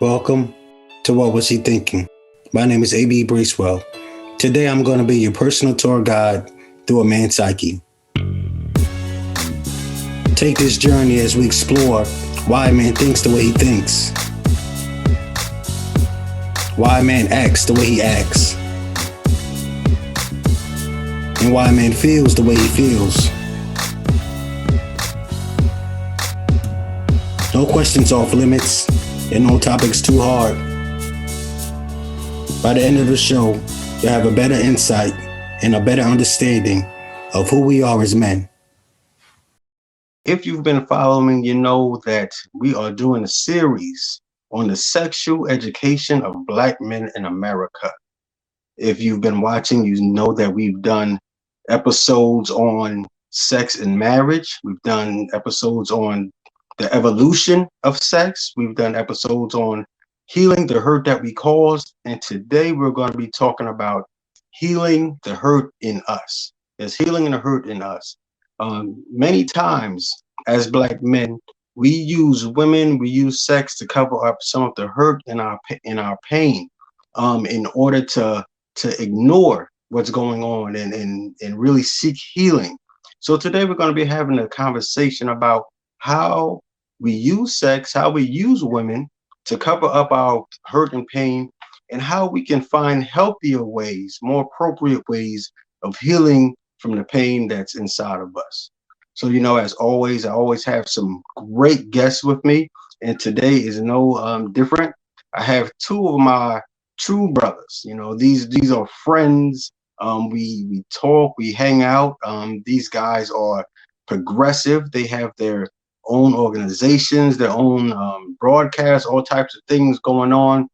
Welcome to What Was He Thinking? My name is A.B. Bracewell. Today I'm going to be your personal tour guide through a man's psyche. Take this journey as we explore why a man thinks the way he thinks, why a man acts the way he acts, and why a man feels the way he feels. No questions off limits, and no topics too hard. By the end of the show, you'll have a better insight and a better understanding of who we are as men. If you've been following, you know that we are doing a series on the sexual education of Black men in America. If you've been watching, you know that we've done episodes on sex and marriage. We've done episodes on the evolution of sex. We've done episodes on healing the hurt that we caused. And today we're going to be talking about healing the hurt in us. There's healing and the hurt in us. Many times as Black men, we use women, we use sex to cover up some of the hurt in our pain, in order to ignore what's going on and really seek healing. So today we're going to be having a conversation about how we use sex, how we use women to cover up our hurt and pain, and how we can find healthier ways, more appropriate ways of healing from the pain that's inside of us. So, as always, I always have some great guests with me, and today is no different. I have two of my true brothers. These are friends. We talk, we hang out. These guys are progressive. They have their own organizations, their own broadcasts, all types of things going on.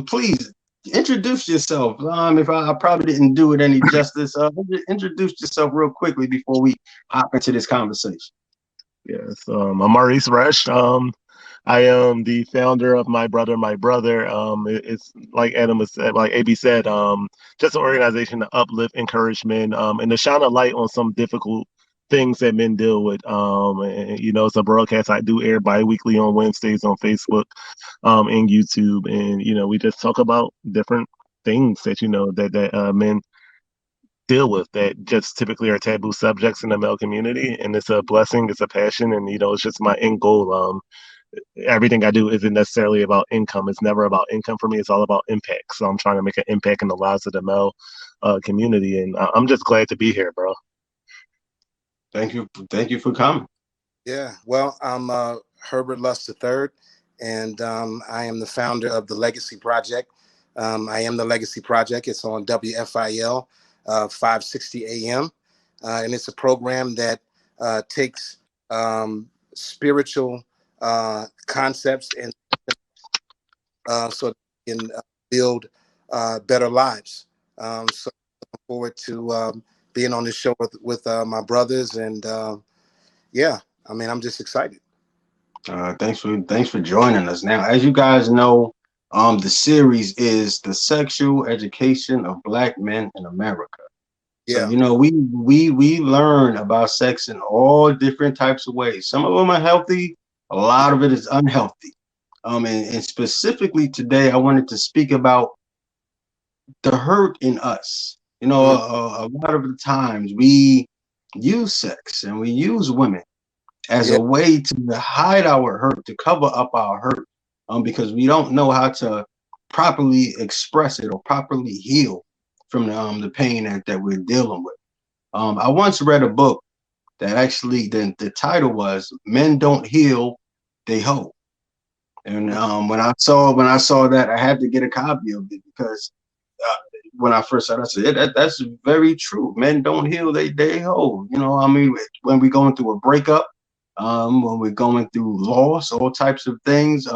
Please introduce yourself. If I probably didn't do it any justice, introduce yourself real quickly before we hop into this conversation. Yes, I'm Maurice Rush. I am the founder of My Brother, My Brother. It's like Adam was said, like AB said, just an organization to uplift, encourage men, and to shine a light on some difficult things that men deal with. It's a broadcast I do air bi-weekly on Wednesdays on Facebook, and YouTube, and we just talk about different things that that men deal with that just typically are taboo subjects in the male community. And it's a blessing, it's a passion, and it's just my end goal. Everything I do isn't necessarily about income. It's never about income for me. It's all about impact. So I'm trying to make an impact in the lives of the male community, and I'm just glad to be here, bro. Thank you for coming. Yeah, well, I'm Herbert Lust III, and I am the founder of the Legacy Project. I am the Legacy Project. It's on WFIL 560 AM, and it's a program that takes spiritual concepts and so they can build better lives. So I'm looking forward to being on this show with my brothers, and yeah, I mean, I'm just excited. Thanks for joining us. Now, as you guys know, the series is the sexual education of Black men in America. Yeah. So, we learn about sex in all different types of ways. Some of them are healthy, a lot of it is unhealthy. And specifically today, I wanted to speak about the hurt in us. A lot of the times we use sex and we use women as a way to hide our hurt, to cover up our hurt, because we don't know how to properly express it or properly heal from the pain that we're dealing with. I once read a book that actually the title was "Men Don't Heal, They Hoe," and when I saw that, I had to get a copy of it because when I first saw it, I said that's very true. Men don't heal, they hoe. When we're going through a breakup, when we're going through loss, all types of things,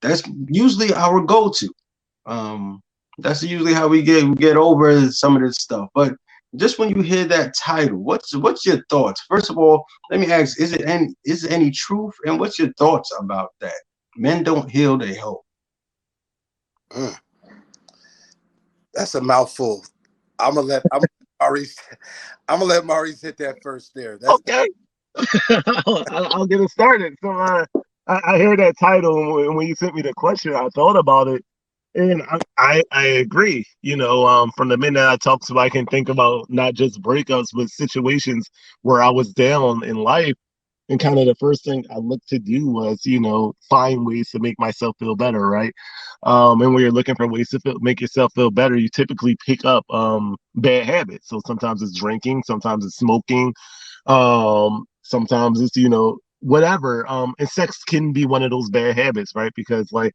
that's usually our go-to. That's usually how we get over some of this stuff. But just when you hear that title, what's your thoughts? First of all, let me ask: is there any truth? And what's your thoughts about that? Men don't heal, they hoe. That's a mouthful. I'm gonna let Maurice hit that first there. Okay. I'll get it started. So I hear that title, and when you sent me the question, I thought about it, and I agree. From the men that I talk to, I can think about not just breakups, but situations where I was down in life. And kind of the first thing I looked to do was, find ways to make myself feel better, right? And when you're looking for ways to make yourself feel better, you typically pick up bad habits. So sometimes it's drinking, sometimes it's smoking, sometimes it's, whatever. And sex can be one of those bad habits, right? Because like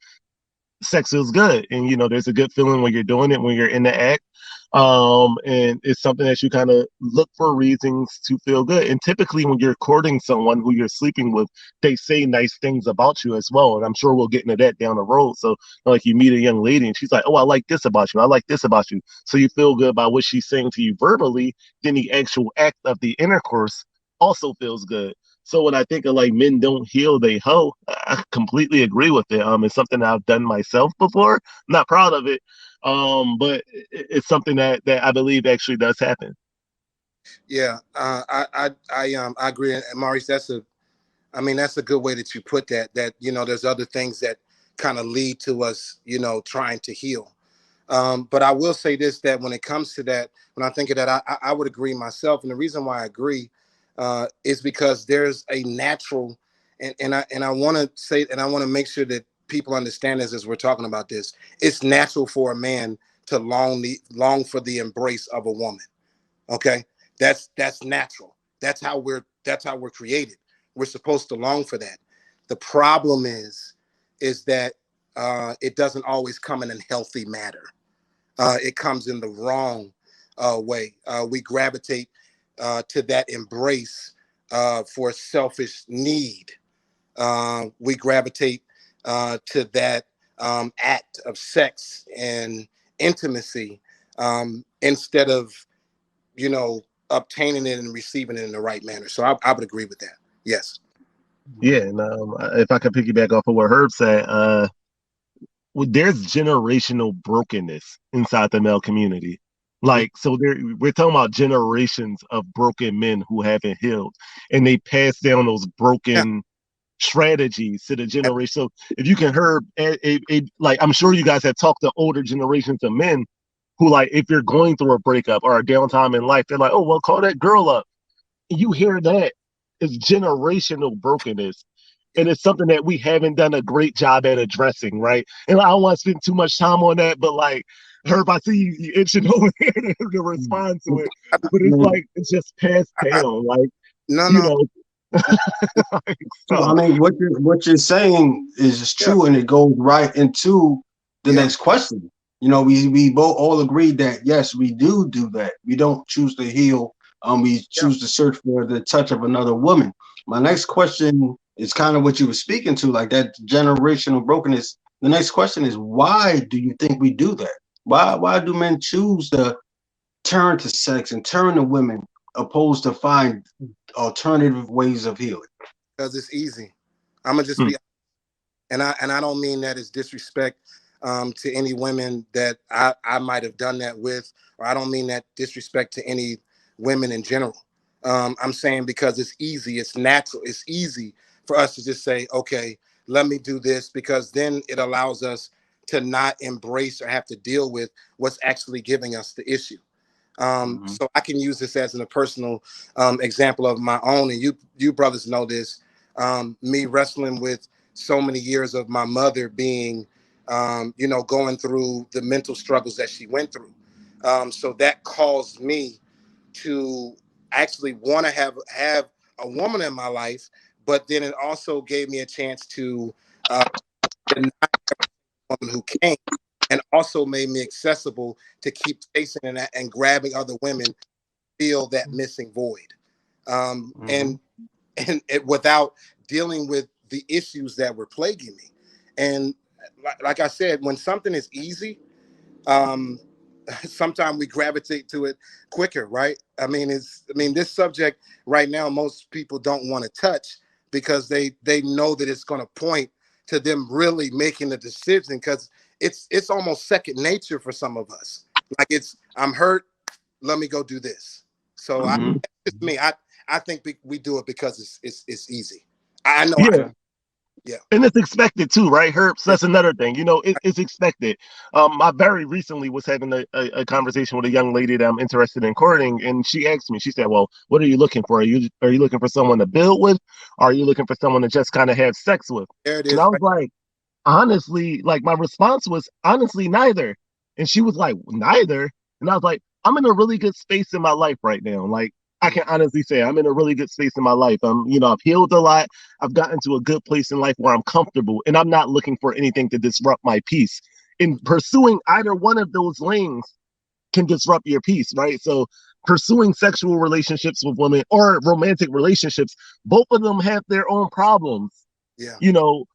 sex feels good, and there's a good feeling when you're doing it, when you're in the act. And it's something that you kind of look for reasons to feel good, and typically when you're courting someone who you're sleeping with, they say nice things about you as well, and I'm sure we'll get into that down the road. So like you meet a young lady and she's like, oh, I like this about you, I like this about you, so you feel good about what she's saying to you verbally, then the actual act of the intercourse also feels good. So when I think of like men don't heal, they hoe, I completely agree with it. It's something that I've done myself before. I'm not proud of it, but it's something that I believe actually does happen. Yeah, I agree, and Maurice, that's a good way that you put that. That there's other things that kind of lead to us, trying to heal. But I will say this: that when it comes to that, when I think of that, I would agree myself, and the reason why I agree is because there's a natural, and I want to say, and I want to make sure that people understand this as we're talking about this. It's natural for a man to long for the embrace of a woman. Okay, that's natural. That's how we're created. We're supposed to long for that. The problem is that it doesn't always come in a healthy manner. It comes in the wrong way. We gravitate to that embrace for selfish need. We gravitate to that act of sex and intimacy instead of you know, obtaining it and receiving it in the right manner. So I would agree with that. Yes. Yeah, and if I could piggyback off of what Herb said, there's generational brokenness inside the male community. Like, so we're talking about generations of broken men who haven't healed, and they pass down those Yeah. broken strategies to the generation. So if you can hear, like, I'm sure you guys have talked to older generations of men who, like, if you're going through a breakup or a downtime in life, they're like, oh, well, call that girl up. And you hear that, it's generational brokenness. And it's something that we haven't done a great job at addressing, right? And I don't want to spend too much time on that, but like, Herb, I see you itching over there to respond to it. But it's like, it's just passed down. Like, No, you no. know, like, So so, I mean, what you're saying is just Yeah. true, and it goes right into the Yeah. next question. We both all agreed that yes, we do that. We don't choose to heal. We Yeah. choose to search for the touch of another woman. My next question is kind of what you were speaking to, like that generational brokenness. The next question is, why do you think we do that? Why do men choose to turn to sex and turn to women opposed to find alternative ways of healing? Because it's easy. I'm gonna just hmm, be, and I don't mean that as disrespect to any women that I might have done that with, or I don't mean that disrespect to any women in general. I'm saying because it's easy, it's natural, it's easy for us to just say, okay, let me do this, because then it allows us to not embrace or have to deal with what's actually giving us the issue. Mhm. So I can use this as a personal example of my own, and you brothers know this. Me wrestling with so many years of my mother being, going through the mental struggles that she went through. So that caused me to actually want to have a woman in my life, but then it also gave me a chance to deny the woman who came, and also made me accessible to keep chasing and grabbing other women, feel that missing void, Mhm. and without dealing with the issues that were plaguing me. And like I said, when something is easy, um, sometimes we gravitate to it quicker, right? I mean, this subject right now, most people don't want to touch because they know that it's going to point to them really making the decision, because it's almost second nature for some of us. Like, I'm hurt, let me go do this. So Mhm. it's me. I think we do it because it's easy. I know I yeah. Okay. Yeah. And it's expected too, right, Herbs? That's another thing. You know, it's expected. I very recently was having a conversation with a young lady that I'm interested in courting, and she asked me, she said, "Well, what are you looking for? Are you looking for someone to build with? Or are you looking for someone to just kind of have sex with?" There it And is. I was like, honestly, like my response was honestly neither. And she was like, neither. And I was like, I'm in a really good space in my life right now. Like I can honestly say I'm in a really good space in my life. I've healed a lot. I've gotten to a good place in life where I'm comfortable and I'm not looking for anything to disrupt my peace. In pursuing either one of those lanes can disrupt your peace, right? So pursuing sexual relationships with women or romantic relationships, both of them have their own problems. Yeah. You know,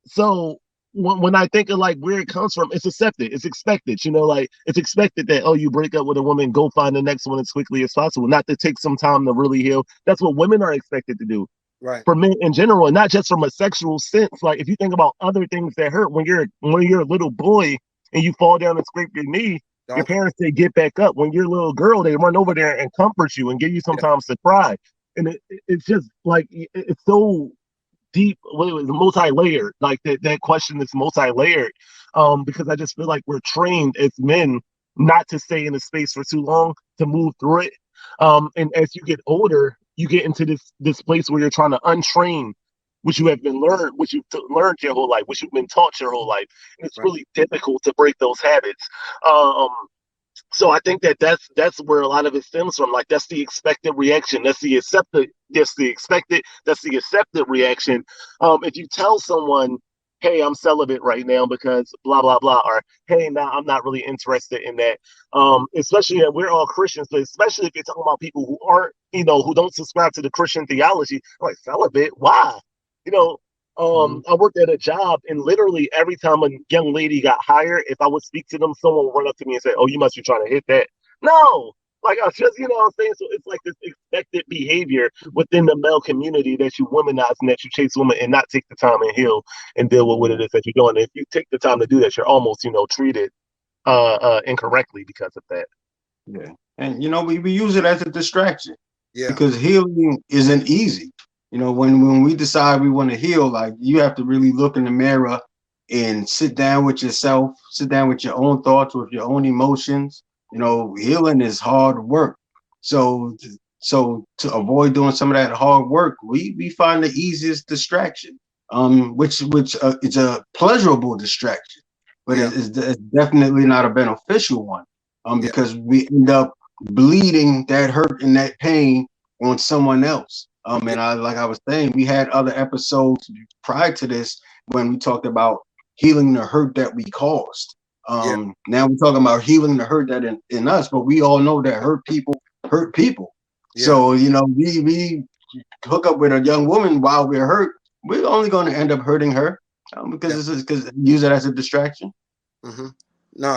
so when I think of like where it comes from, it's accepted, it's expected, like it's expected that, oh, you break up with a woman, go find the next one as quickly as possible, not to take some time to really heal. That's what women are expected to do. Right. For men in general, and not just from a sexual sense. Like if you think about other things that hurt when you're a little boy and you fall down and scrape your knee, your Don't. parents say get back up. When you're a little girl, they run over there and comfort you and give you Yeah. sometimes to cry. And it's just like it's so deep, well, it was multi-layered. Like that question is multi-layered. Because I just feel like we're trained as men not to stay in a space for too long, to move through it. And as you get older, you get into this place where you're trying to untrain which you have been learned, which you've learned your whole life, which you've been taught your whole life. And it's Right. really difficult to break those habits. Um, so I think that's where a lot of it stems from. Like that's the expected reaction. That's the accepted reaction. If you tell someone, "Hey, I'm celibate right now because blah blah blah," or "Hey, now I'm not really interested in that." Especially that we're all Christians, but especially if you're talking about people who aren't, who don't subscribe to the Christian theology, like celibate, why? You know, I worked at a job, and literally every time a young lady got hired, if I would speak to them, someone would run up to me and say, "Oh, you must be trying to hit that." No, like I was just, what I'm saying. So it's like this expected behavior within the male community that you womanize and that you chase women and not take the time and heal and deal with what it is that you're doing. And if you take the time to do that, you're almost, treated incorrectly because of that. Yeah. And we use it as a distraction Yeah. because healing isn't easy. When we decide we want to heal, like you have to really look in the mirror and sit down with yourself, sit down with your own thoughts, with your own emotions. Healing is hard work. So to avoid doing some of that hard work, we find the easiest distraction, which is a pleasurable distraction, but Yeah. it's definitely not a beneficial one, Yeah. because we end up bleeding that hurt and that pain on someone else. And like I was saying, we had other episodes prior to this when we talked about healing the hurt that we caused. Yeah. Now we're talking about healing the hurt that in us, but we all know that hurt people hurt people. Yeah. So we hook up with a young woman while we're hurt, we're only going to end up hurting her, because Yeah. this is because use it as a distraction. Mm-hmm. No.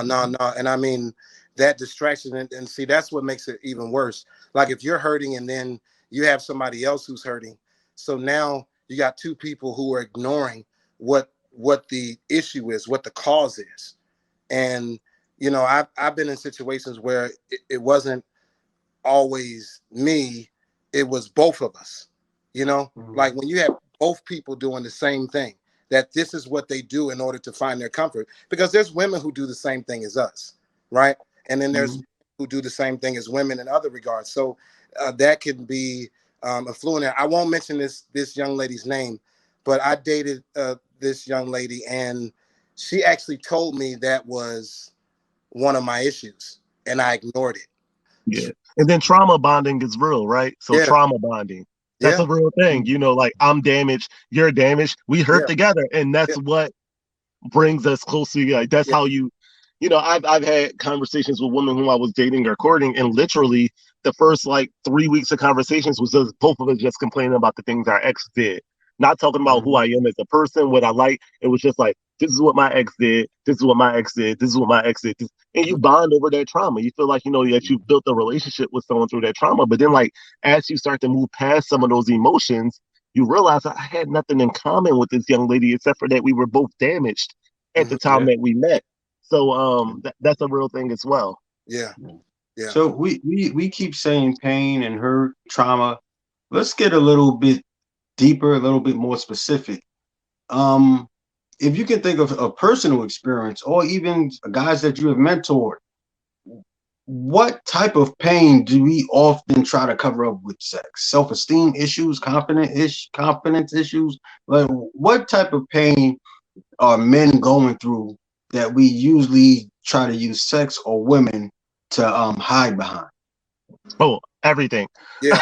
And I mean, that distraction, and see, that's what makes it even worse. Like if you're hurting and then you have somebody else who's hurting. So now you got two people who are ignoring what the issue is, what the cause is. And, I've been in situations where it wasn't always me, it was both of us. Like when you have both people doing the same thing, that this is what they do in order to find their comfort, because there's women who do the same thing as us, right? And then there's who do the same thing as women in other regards. So that can be a fluent. I won't mention this young lady's name, but I dated this young lady, and she actually told me that was one of my issues, and I ignored it. Yeah. And then trauma bonding is real, right? So Yeah. trauma bonding, that's Yeah. a real thing. Like I'm damaged, you're damaged, we hurt Yeah. together. And that's Yeah. what brings us closer. Like that's Yeah. how I've had conversations with women whom I was dating or courting, and literally the first like 3 weeks of conversations was just both of us just complaining about the things our ex did. Not talking about who I am as a person, what I like. It was just like, this is what my ex did. This is what my ex did. This is what my ex did. And you bond over that trauma. You feel like, that you've built a relationship with someone through that trauma. But then, like, as you start to move past some of those emotions, you realize I had nothing in common with this young lady except for that we were both damaged at the time that we met. So that's a real thing as well. Yeah. Yeah. So we keep saying pain and hurt, trauma. Let's get a little bit deeper, a little bit more specific. if you can think of a personal experience or even guys that you have mentored, what type of pain do we often try to cover up with sex? Self-esteem issues, confidence issues? Like, what type of pain are men going through that we usually try to use sex or women to hide behind? Oh, everything. Yeah.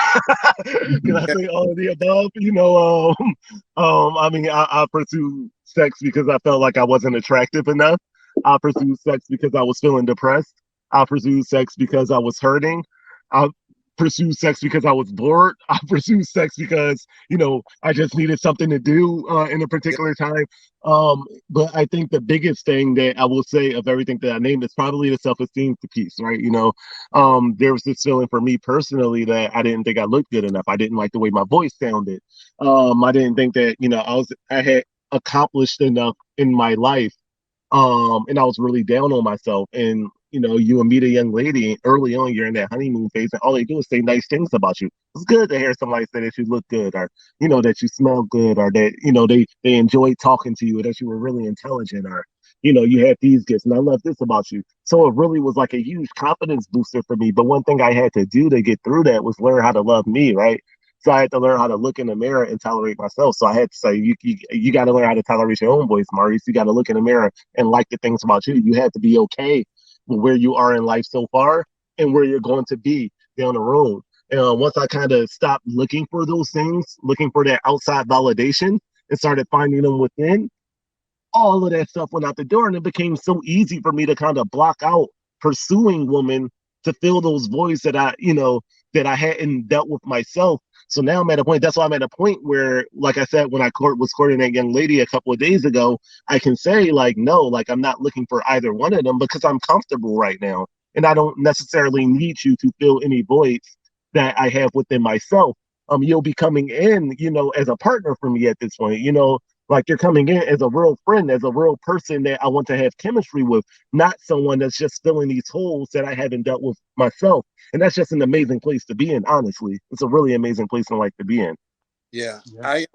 Can I Yeah. say all of the above? I mean, I pursued sex because I felt like I wasn't attractive enough. I pursued sex because I was feeling depressed. I pursued sex because I was hurting. I pursued sex because I was bored. I pursued sex because, I just needed something to do in a Yeah. particular time. But I think the biggest thing that I will say of everything that I named is probably the self-esteem piece, right? There was this feeling for me personally that I didn't think I looked good enough. I didn't like the way my voice sounded. I didn't think that, I had accomplished enough in my life. And I was really down on myself. And, you will meet a young lady early on, you're in that honeymoon phase, and all they do is say nice things about you. It's good to hear somebody say that you look good, or, that you smell good, or that, they enjoyed talking to you, or that you were really intelligent, or, you had these gifts, and I love this about you. So it really was like a huge confidence booster for me. But one thing I had to do to get through that was learn how to love me, right? So I had to learn how to look in the mirror and tolerate myself. So I had to say, you got to learn how to tolerate your own voice, Maurice. You got to look in the mirror and like the things about you. You have to be okay with where you are in life so far and where you're going to be down the road. Once I kind of stopped looking for those things, looking for that outside validation, and started finding them within, all of that stuff went out the door, and it became so easy for me to kind of block out pursuing women to fill those voids that I hadn't dealt with myself. So now I'm at a point. That's why I'm at a point where, like I said, when I was courting that young lady a couple of days ago, I can say like, no, like I'm not looking for either one of them because I'm comfortable right now, and I don't necessarily need you to fill any voids that I have within myself. You'll be coming in, as a partner for me at this point. Like you're coming in as a real friend, as a real person that I want to have chemistry with, not someone that's just filling these holes that I haven't dealt with myself. And that's just an amazing place to be in, honestly. It's a really amazing place in life to be in. Yeah. Yeah.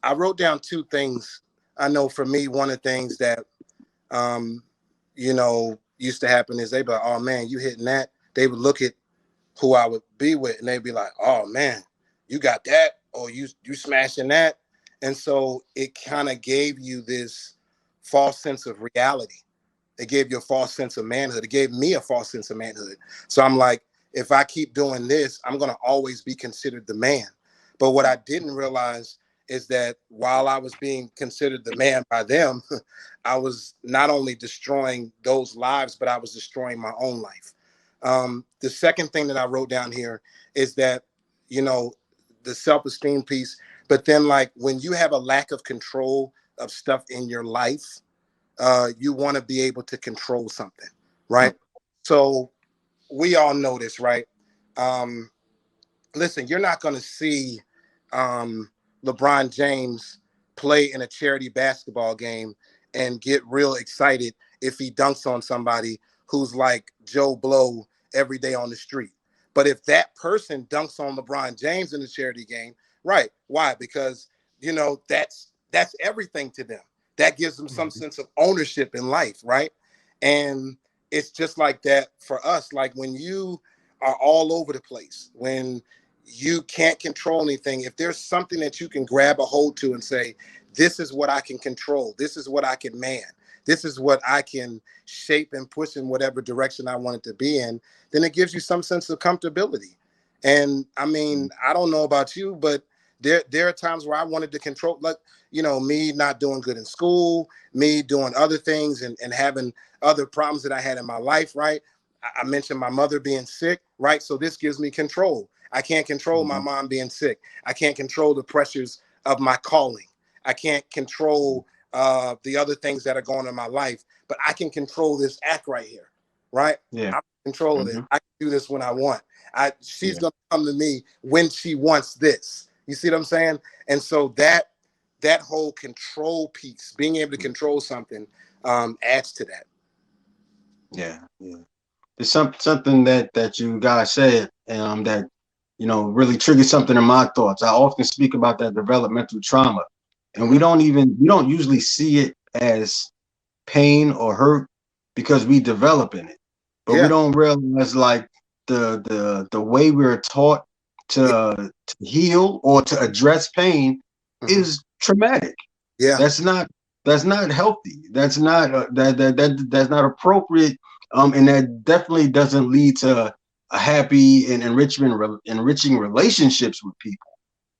I wrote down two things. I know for me, one of the things that um, used to happen is they'd be like, oh man, you hitting that. They would look at who I would be with and they'd be like, oh man, you got that, or you smashing that. And so it kind of gave you this false sense of reality. It gave you a false sense of manhood. It gave me a false sense of manhood. So I'm like, if I keep doing this, I'm going to always be considered the man. But what I didn't realize is that while I was being considered the man by them, I was not only destroying those lives, but I was destroying my own life. The second thing that I wrote down here is that, you know, the self-esteem piece, but then like when you have a lack of control of stuff in your life, you want to be able to control something, right? So we all know this, right? Um, Listen, you're not going to see LeBron James play in a charity basketball game and get real excited if he dunks on somebody who's like Joe Blow every day on the street. But if that person dunks on LeBron James in the charity game, right? Why? Because that's everything to them. That gives them some sense of ownership in life, right? And it's just like that for us. Like when you are all over the place, when you can't control anything, if there's something that you can grab a hold to and say, this is what I can control, this is what I can man, this is what I can shape and push in whatever direction I want it to be in, then it gives you some sense of comfortability. And I mean, I don't know about you, but there are times where I wanted to control, like, me not doing good in school, me doing other things and having other problems that I had in my life, right? I mentioned my mother being sick, right? So this gives me control. I can't control my mom being sick. I can't control the pressures of my calling. I can't control the other things that are going on in my life, but I can control this act right here, right? Yeah. I'm in control of it. Mm-hmm. I can do this when I want. She's Yeah. gonna come to me when she wants this. You see what I'm saying? And so that whole control piece, being able to control something, adds to that. Yeah. Yeah. It's something that you guys said that really triggered something in my thoughts. I often speak about that developmental trauma And we don't usually see it as pain or hurt because we develop in it. But we Yeah. don't realize like the way we're taught Yeah. to heal or to address pain Mhm. is traumatic. Yeah. That's not healthy. That's not that's not appropriate. And that definitely doesn't lead to a happy and enriching relationships with people.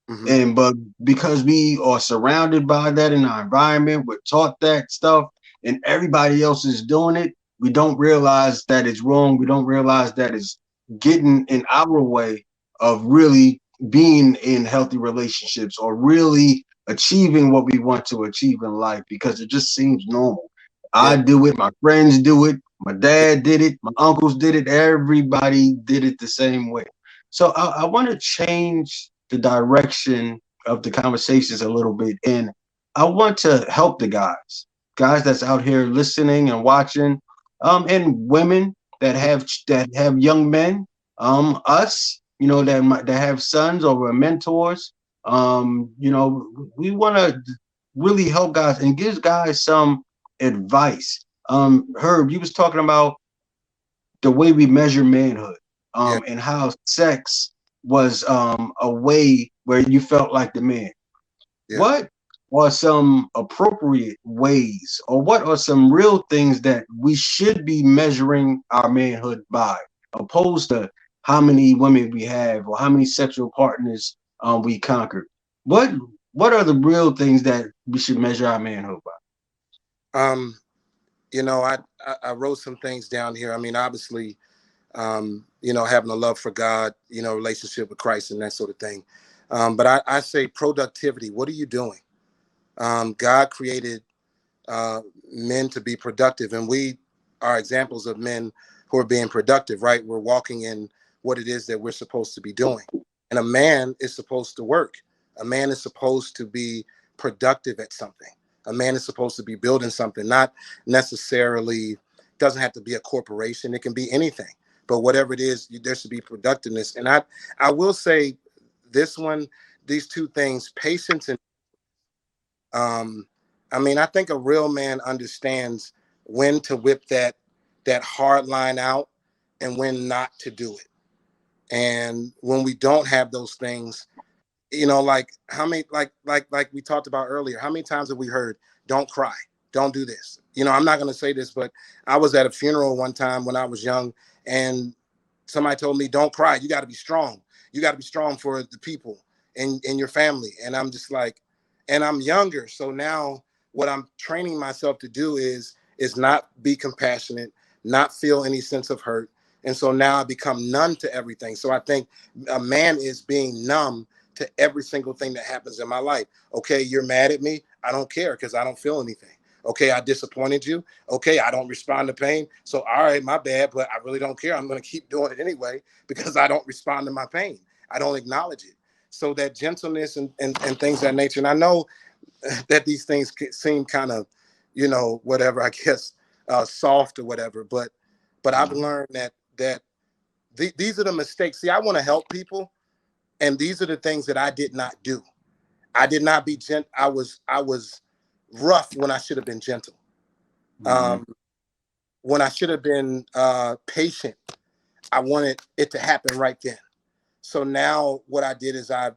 Mhm. And but because we are surrounded by that in our environment, we're taught that stuff, and everybody else is doing it, we don't realize that it's wrong. We don't realize that it's getting in our way of really being in healthy relationships or really achieving what we want to achieve in life because it just seems normal. Yeah. I do it, my friends do it, my dad did it, my uncles did it, everybody did it the same way. So I want to change the direction of the conversations a little bit, and I want to help the guys that's out here listening and watching, and women that have young men, us, that have sons or we're mentors. We want to really help guys and give guys some advice. Herb, you was talking about the way we measure manhood, Yeah. and how sex was a way where you felt like the man. Yeah. What are some appropriate ways, or what are some real things that we should be measuring our manhood by, opposed to how many women we have or how many sexual partners we conquered? What what are the real things that we should measure our manhood by? Um, I wrote some things down here. I mean, obviously, having a love for God, relationship with Christ and that sort of thing. But I say productivity. What are you doing? God created men to be productive, and we are examples of men who are being productive, right? We're walking in what it is that we're supposed to be doing. And a man is supposed to work. A man is supposed to be productive at something. A man is supposed to be building something, not necessarily, doesn't have to be a corporation. It can be anything. But whatever it is, there should be productiveness. And I will say this one, these two things, patience and um, I think a real man understands when to whip that hard line out and when not to do it. And when we don't have those things, like how many like we talked about earlier, how many times have we heard, don't cry, don't do this? I'm not going to say this, but I was at a funeral one time when I was young, and somebody told me, don't cry, you got to be strong. You got to be strong for the people in your family. And I'm just like, and I'm younger, so now what I'm training myself to do is not be compassionate, not feel any sense of hurt. And so now I become numb to everything. So I think a man is being numb to every single thing that happens in my life. Okay, you're mad at me. I don't care because I don't feel anything. Okay, I disappointed you. Okay, I don't respond to pain. So, all right, my bad, but I really don't care. I'm going to keep doing it anyway because I don't respond to my pain. I don't acknowledge it. So that gentleness and things of that nature. And I know that these things seem kind of, whatever, I guess, soft or whatever. But I've learned that these are the mistakes. See, I want to help people, and these are the things that I did not do. I did not be gentle. I was rough when I should have been gentle. Mhm. Um, when I should have been patient, I wanted it to happen right then. So now what I did is I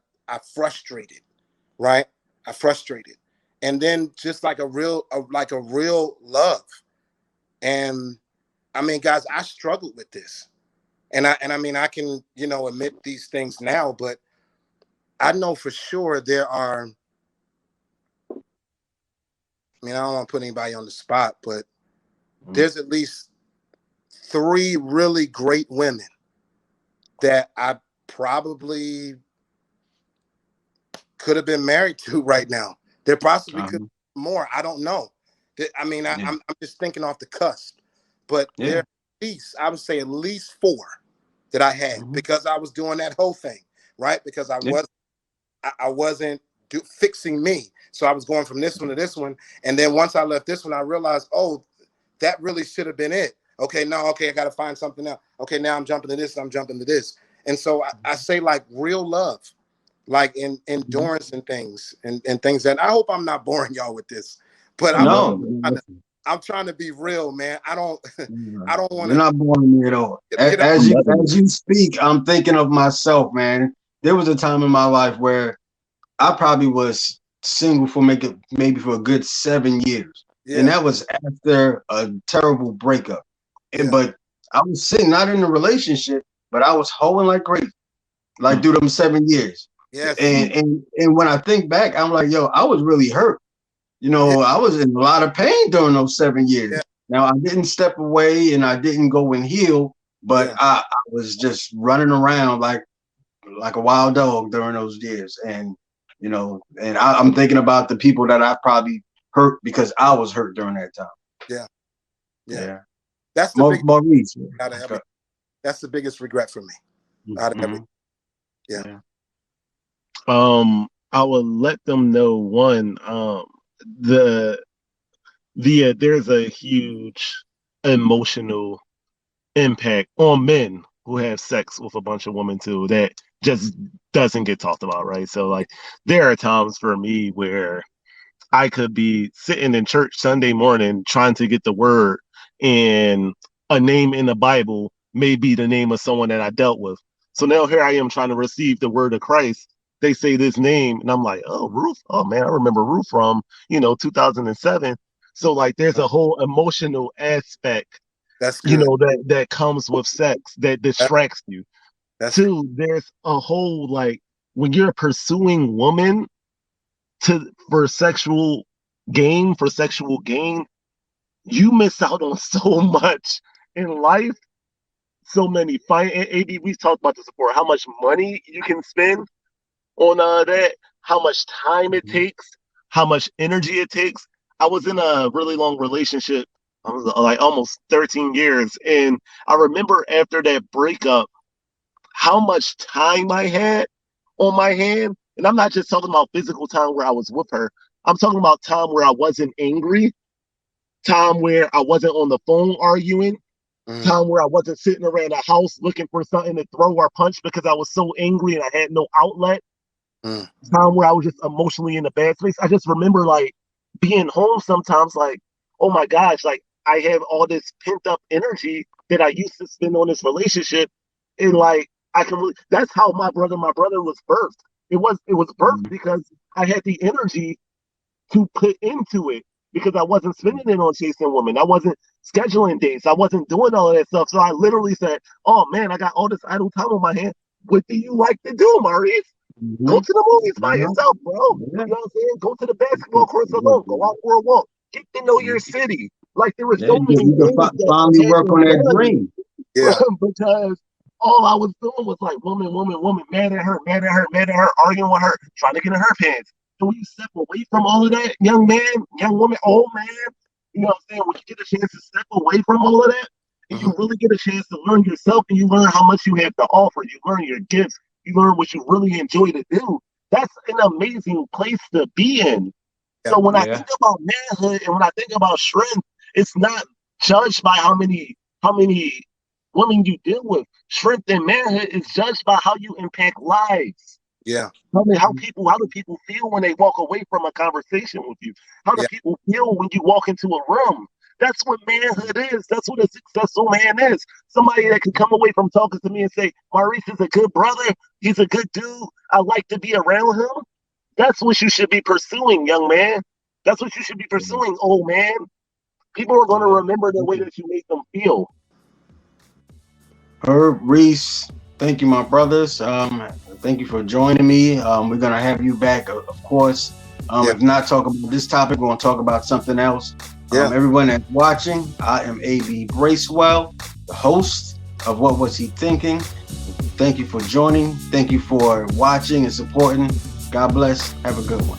frustrated, right? I frustrated, and then just like a real love. And I mean, guys, I struggled with this, and I mean, I can admit these things now, but I know for sure there are. I mean, I don't want to put anybody on the spot, but Mhm. there's at least three really great women that I probably could have been married to right now. There possibly could Uh-huh. be more. I don't know. I mean, Yeah. I'm just thinking off the cusp, but there Yeah. at least, I would say at least four that I had Mhm. because I was doing that whole thing, right? Because Yeah. I wasn't fixing me. So I was going from this one to this one. And then once I left this one, I realized, oh, that really should have been it. Okay, no, okay, I got to find something else. Okay, now I'm jumping to this, I'm jumping to this. And so I say like real love. like in endurance and things and things that I hope I'm not boring y'all with this, but No, I'm trying to be real, man. I don't want you're to not boring me at all. get up. As you speak, I'm thinking of myself, man. There was a time in my life where I probably was single for maybe for a good 7 years. And that was after a terrible breakup. But I was sitting not in a relationship, but I was hoeing like crazy, like through them 7 years. Yes. And when I think back, I'm like, yo, I was really hurt. You know, I was in a lot of pain during those 7 years. Now I didn't step away and I didn't go and heal, but I was just running around like a wild dog during those years. And you know, and I'm thinking about the people that I probably hurt because I was hurt during that time. Yeah. That's the Maurice. That's the biggest regret for me. Out of everything. I would let them know one, there's a huge emotional impact on men who have sex with a bunch of women too that just doesn't get talked about, right? So like there are times for me where I could be sitting in church Sunday morning trying to get the word, and a name in the Bible may be the name of someone that I dealt with. So now here I am trying to receive the word of Christ. They say this name and I'm like, oh, Ruth. Oh man, I remember Ruth from, 2007. So like there's a whole emotional aspect, that's good. That comes with sex that distracts you. Two, there's a whole like when you're pursuing women for sexual gain, you miss out on so much in life. So many AB, we've talked about this before, how much money you can spend on that, how much time it takes, how much energy it takes. I was in a really long relationship. I was like almost 13 years. And I remember after that breakup, how much time I had on my hand. And I'm not just talking about physical time where I was with her. I'm talking about time where I wasn't angry, time where I wasn't on the phone arguing, time where I wasn't sitting around the house looking for something to throw or punch because I was so angry and I had no outlet. Time where I was just emotionally in a bad space. I just remember like being home sometimes like, oh my gosh, like I have all this pent up energy that I used to spend on this relationship. And like, that's how my brother was birthed. It was birthed because I had the energy to put into it because I wasn't spending it on chasing women. I wasn't scheduling dates. I wasn't doing all of that stuff. So I literally said, oh man, I got all this idle time on my hand. What do you like to do, Maurice? Go to the movies by yourself, bro. You know what I'm saying? Go to the basketball courts alone. Go out for a walk. Get to know your city. Like there were so many things that finally work on that dream. Because all I was doing was like woman, mad at her, arguing with her, trying to get in her pants. So when you step away from all of that, young man, young woman, old man, you know what I'm saying? When you get a chance to step away from all of that, and you really get a chance to learn yourself, and you learn how much you have to offer, you learn your gifts, you learn what you really enjoy to do. That's an amazing place to be in. So when I think about manhood and when I think about strength, it's not judged by how many women you deal with. Strength and manhood is judged by how you impact lives. How do people feel when they walk away from a conversation with you? How do people feel when you walk into a room? That's what manhood is. That's what a successful man is. Somebody that can come away from talking to me and say, Maurice is a good brother. He's a good dude. I like to be around him. That's what you should be pursuing, young man. That's what you should be pursuing, old man. People are going to remember the way that you make them feel. Herb, Reese, thank you, my brothers. Thank you for joining me. We're going to have you back, of course. If not talk about this topic, we're going to talk about something else. Everyone that's watching, I am AB Bracewell, the host of What Was He Thinking? Thank you for joining. Thank you for watching and supporting. God bless. Have a good one.